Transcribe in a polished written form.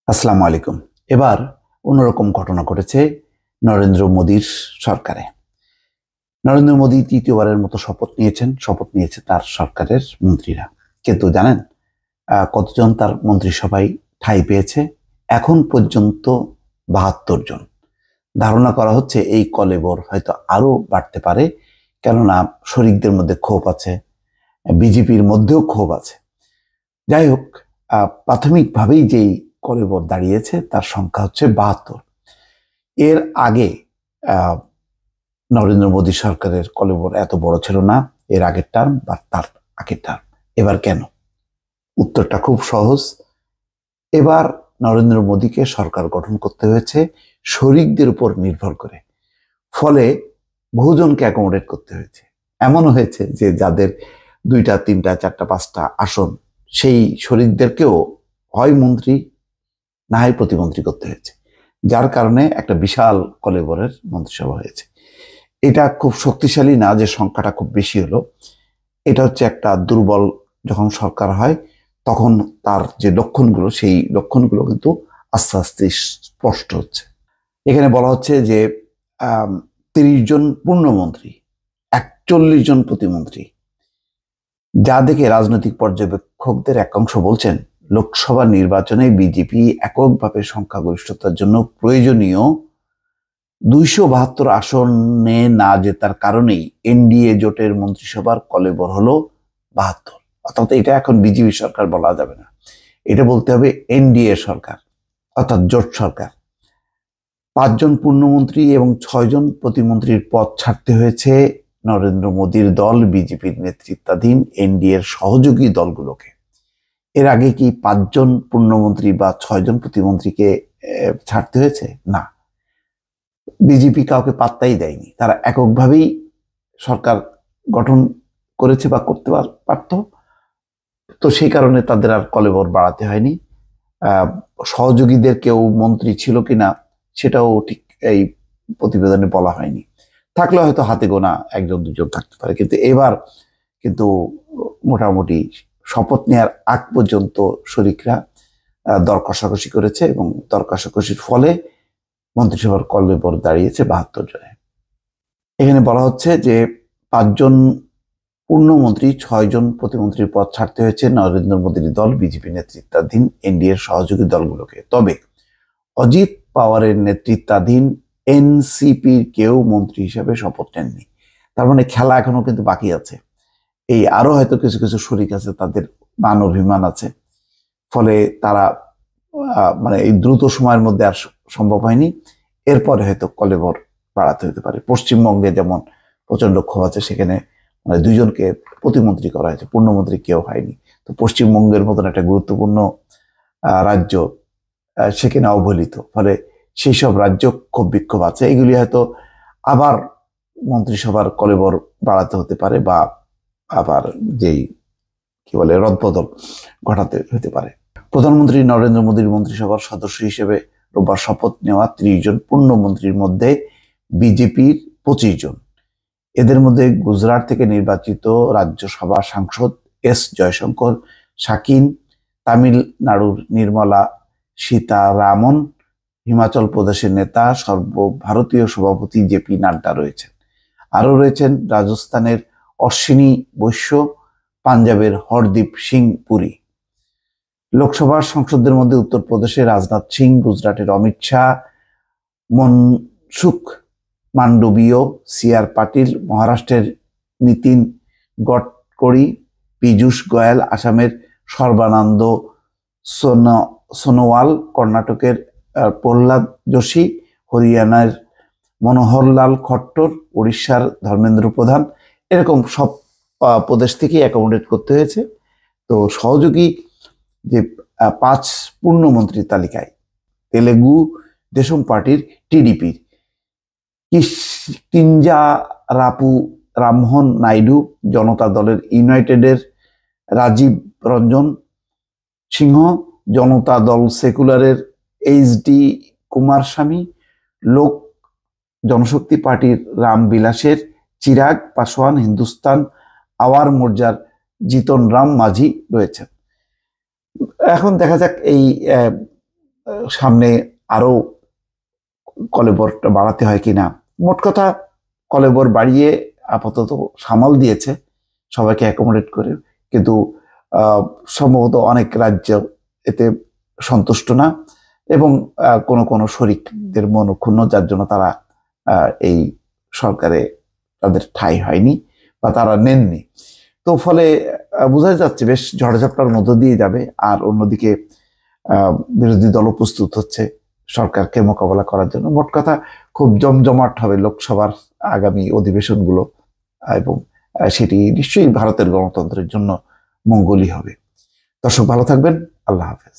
আসসালামু আলাইকুম। এবার অন্যরকম ঘটনা ঘটেছে নরেন্দ্র মোদীর সরকারে। নরেন্দ্র মোদী তৃতীয়বারের মতো শপথ নিয়েছে তার সরকারের মন্ত্রীরা। কিন্তু জানেন কতজন তার মন্ত্রিসভায় ঠাঁই পেয়েছে? এখন পর্যন্ত ৭২ জন। ধারণা করা হচ্ছে এই কলেবর হয়তো আরো বাড়তে পারে, কেননা শরিকদের মধ্যে ক্ষোভ আছে, বিজেপির মধ্যেও ক্ষোভ আছে। যাই হোক, প্রাথমিকভাবেই যেই কলেবর দাঁড়িয়েছে তার সংখ্যা হচ্ছে ৭২। এর আগে নরেন্দ্র মোদী সরকারের কলেবর এত বড় ছিল না, এর আগের টার্ম বা তার আগের টার্ম। এবার কেন? উত্তরটা খুব সহজ। এবার নরেন্দ্র মোদীকে সরকার গঠন করতে হয়েছে শরিকদের উপর নির্ভর করে, ফলে বহুজনকে অ্যাকোমোডেট করতে হয়েছে। এমনও হয়েছে যে যাদের ২টা ৩টা ৪টা ৫টা আসন, সেই শরিকদেরকেও হয় মন্ত্রী না হয় প্রতিমন্ত্রী করতে হয়েছে, যার কারণে একটা বিশাল কলেবরের মন্ত্রিসভা হয়েছে। এটা খুব শক্তিশালী না যে সংখ্যাটা খুব বেশি হলো, এটা হচ্ছে একটা দুর্বল যখন সরকার হয় তখন তার যে লক্ষণগুলো, সেই লক্ষণগুলো কিন্তু আস্তে আস্তে স্পষ্ট হচ্ছে। এখানে বলা হচ্ছে যে ৩০ জন পূর্ণমন্ত্রী, ৪১ জন প্রতিমন্ত্রী, যা দেখে রাজনৈতিক পর্যবেক্ষকদের একাংশ বলছেন লোকসভা নির্বাচনে বিজেপি এককভাবে সংখ্যাগরিষ্ঠতার জন্য প্রয়োজনীয় ২৭২ আসনে না জেতার কারণেই এনডিএ জোটের মন্ত্রিসভার কলেবর হলো ৭২। অর্থাৎ এটা এখন বিজেপি সরকার বলা যাবে না, এটা বলতে হবে এনডিএ সরকার, অর্থাৎ জোট সরকার। ৫ জন পূর্ণমন্ত্রী এবং ৬ জন প্রতিমন্ত্রীর পদ ছাড়তে হয়েছে নরেন্দ্র মোদীর দল বিজেপির নেতৃত্বাধীন এনডিএর সহযোগী দলগুলোকে। এর আগে কি ৫ জন পূর্ণমন্ত্রী বা ৬ জন প্রতিমন্ত্রীকে ছাড়তে হয়েছে? না, বিজেপি কাউকে পাত্তাই দেয়নি। তারা এককভাবেই সরকার গঠন করেছে বা করতে পারত, তো সেই কারণে তাদের আর কলেবর বাড়াতে হয়নি। সহযোগীদের কেউ মন্ত্রী ছিল কিনা সেটাও ঠিক এই প্রতিবেদনে বলা হয়নি। থাকলে হয়তো হাতে গোনা ১ জন ২ জন থাকতে পারে, কিন্তু এবার কিন্তু মোটামুটি শপথ নেওয়ার আগ পর্যন্ত শরিকরা দর কষাকষি করেছে এবং দর কষাকষির ফলে মন্ত্রিসভার কলেবর দাঁড়িয়েছে ৭২ জনে। এখানে বলা হচ্ছে যে ৫ জন পূর্ণমন্ত্রী, ৬ জন প্রতিমন্ত্রীর পদ ছাড়তে হয়েছে নরেন্দ্র মোদীর দল বিজেপি নেতৃত্বাধীন এনডিএর সহযোগী দলগুলোকে। তবে অজিত পাওয়ারের নেতৃত্বাধীন এনসিপির কেউ মন্ত্রী হিসেবে শপথ নেননি। তার মানে খেলা এখনো কিন্তু বাকি আছে। এই আরো হয়তো কিছু কিছু শরিক আছে, তাদের মান অভিমান আছে, ফলে তারা মানে এই দ্রুত সময়ের মধ্যে আর সম্ভব হয়নি। এরপরে হয়তো কলেবর বাড়াতে হতে পারে। পশ্চিমবঙ্গে যেমন প্রচন্ড ক্ষোভ আছে, সেখানে মানে ২ জনকে প্রতিমন্ত্রী করা হয়েছে, পূর্ণমন্ত্রী কেউ হয়নি। তো পশ্চিমবঙ্গের মতন একটা গুরুত্বপূর্ণ রাজ্য সেখানে অবহেলিত, ফলে সেই সব রাজ্য ক্ষোভ বিক্ষোভ আছে। এগুলি হয়তো আবার মন্ত্রিসভার কলেবর বাড়াতে হতে পারে বা আবার যেই কি বলে রদবদল ঘটাতে হতে পারে। প্রধানমন্ত্রী নরেন্দ্র মোদীর মন্ত্রিসভার সদস্য হিসেবে রোববার শপথ নেওয়া ৩০ জন পূর্ণমন্ত্রীর মধ্যে বিজেপির ২৫ জন। এদের মধ্যে গুজরাট থেকে নির্বাচিত রাজ্যসভা সাংসদ এস জয়শঙ্কর, শাকিন, তামিলনাড়ুর নির্মলা সীতারামন, হিমাচল প্রদেশের নেতা সর্বভারতীয় সভাপতি জেপি নাড্ডা রয়েছেন। আরও রয়েছেন রাজস্থানের অশ্বিনী বৈশ্য, পাঞ্জাবের হরদীপ সিং পুরী। লোকসভার সংসদদের মধ্যে উত্তরপ্রদেশের রাজনাথ সিং, গুজরাটের অমিত শাহ, মনসুখ মান্ডবীয়, সিআর পাটিল, মহারাষ্ট্রের নীতিন গডকরি, পীযূষ গোয়েল, আসামের সর্বানন্দ সোনোয়াল, কর্ণাটকের প্রহ্লাদ যোশী, হরিয়ানার মনোহরলাল খট্টর, উড়িষ্যার ধর্মেন্দ্র প্রধান, এরকম সব প্রদেশ থেকে অ্যাকোমোডেট করতে হয়েছে। তো সহযোগী যে ৫ পূর্ণমন্ত্রীর তালিকায় তেলেগু দেশম পার্টির টিডিপির কিঞ্জারাপু রামমোহন নাইডু, জনতা দলের ইউনাইটেডের রাজীব রঞ্জন সিংহ, জনতা দল সেকুলারের এইচডি কুমারস্বামী, লোক জনশক্তি পার্টির রামবিলাসের চিরাগ পাসওয়ান, হিন্দুস্তান আওয়ার মোর্চার জিতন রাম মাঝি রয়েছেন। এখন দেখা যাক এই সামনে আরো কলেবরটা বাড়াতে হয় কিনা। মোট কথা কলেবর বাড়িয়ে আপাতত সামাল দিয়েছে সবাইকে অ্যাকোমোডেট করে, কিন্তু সম্ভবত অনেক রাজ্য এতে সন্তুষ্ট না, এবং কোন কোন শরিকদের মন ক্ষুণ্ণ, যার জন্য তারা এই সরকারে তাদের ঠাঁই হয়নি বা তারা নেননি। তো ফলে বোঝা যাচ্ছে বেশ ঝড়ঝাপটার মধ্য দিয়ে যাবে। আর অন্যদিকে বিরোধী দলও প্রস্তুত হচ্ছে সরকারকে মোকাবেলা করার জন্য। মোট কথা খুব জমজমাট হবে লোকসভার আগামী অধিবেশনগুলো, এবং সেটি নিশ্চয়ই ভারতের গণতন্ত্রের জন্য মঙ্গলই হবে। দর্শক ভালো থাকবেন, আল্লাহ হাফেজ।